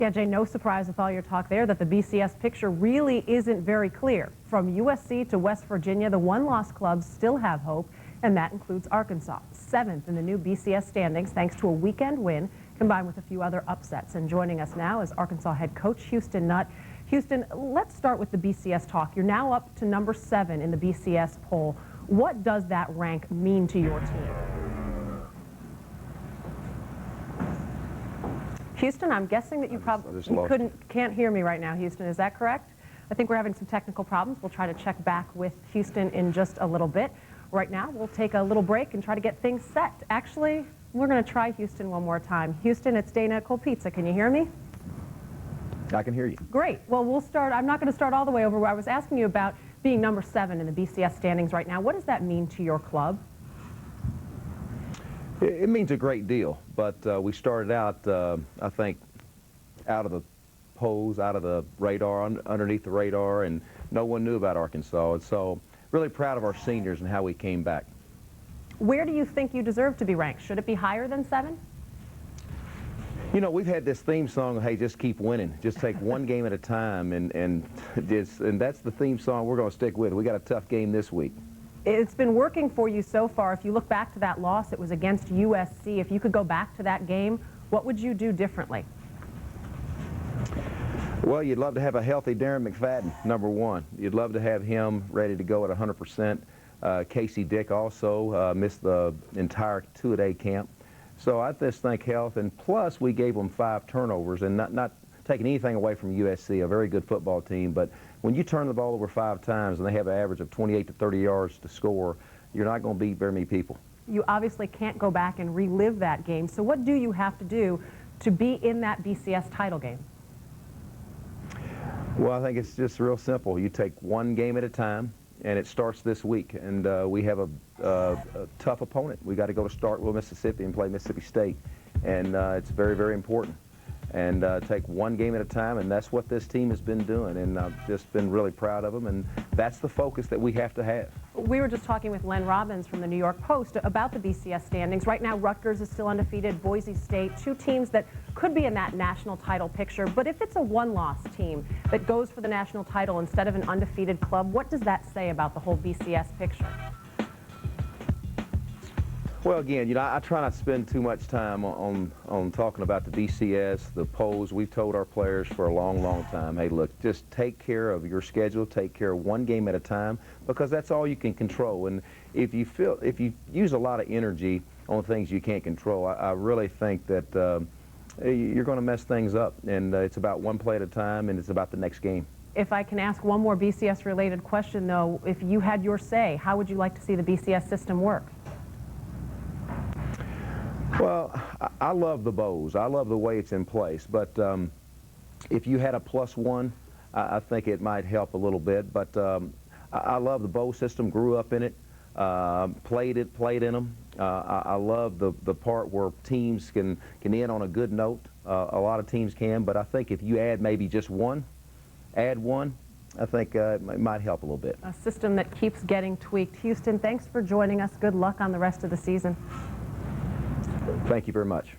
Yeah, Jay, no surprise with all your talk there that the BCS picture really isn't very clear. From USC to West Virginia, the one-loss clubs still have hope, and that includes Arkansas, 7th in the new BCS standings thanks to a weekend win combined with a few other upsets. And joining us now is Arkansas head coach Houston Nutt. Houston, let's start with the BCS talk. You're now up to number 7 in the BCS poll. What does that rank mean to your team? Houston, I'm guessing that you probably can't hear me right now, Houston. Is that correct? I think we're having some technical problems. We'll try to check back with Houston in just a little bit. Right now, we'll take a little break and try to get things set. Actually, we're going to try Houston one more time. Houston, it's Dana at Cold Pizza. Can you hear me? I can hear you. Great. Well, we'll start. I'm not going to start all the way over where I was asking you about being number 7 in the BCS standings right now. What does that mean to your club? It means a great deal, but we started out, I think, out of the polls, out of the radar, underneath the radar, and no one knew about Arkansas. And so really proud of our seniors and how we came back. Where do you think you deserve to be ranked? Should it be higher than 7? You know, we've had this theme song, hey, just keep winning. Just take one game at a time, and that's the theme song we're going to stick with. We got a tough game this week. It's been working for you so far. If you look back to that loss, it was against USC. If you could go back to that game, what would you do differently? Well, you'd love to have a healthy Darren McFadden, number 1. You'd love to have him ready to go at 100%. Casey Dick also missed the entire 2-a-day camp. So I just think health, and plus we gave them 5 turnovers, and not taking anything away from USC, a very good football team, but when you turn the ball over 5 times and they have an average of 28 to 30 yards to score, you're not going to beat very many people. You obviously can't go back and relive that game, so what do you have to do to be in that BCS title game? Well, I think it's just real simple. You take one game at a time, and it starts this week, and we have a tough opponent. We got to go to Starkville, Mississippi, and play Mississippi State, and it's very, very important. And take one game at a time, and that's what this team has been doing, and I've just been really proud of them, and that's the focus that we have to have. We were just talking with Len Robbins from the New York Post about the BCS standings. Right now, Rutgers is still undefeated, Boise State, 2 teams that could be in that national title picture, but if it's a one-loss team that goes for the national title instead of an undefeated club, what does that say about the whole BCS picture? Well, again, you know, I try not to spend too much time on talking about the BCS, the polls. We've told our players for a long, long time, hey, look, just take care of your schedule, take care of one game at a time, because that's all you can control. And if you use a lot of energy on things you can't control, I really think that you're going to mess things up. And it's about one play at a time, and it's about the next game. If I can ask one more BCS-related question, though, if you had your say, how would you like to see the BCS system work? Well, I love the bows. I love the way it's in place. But if you had a +1, I think it might help a little bit. But I love the bow system, grew up in it, played in them. I love the part where teams can end on a good note. A lot of teams can, but I think if you add maybe just one, I think it might help a little bit. A system that keeps getting tweaked. Houston, thanks for joining us. Good luck on the rest of the season. Thank you very much.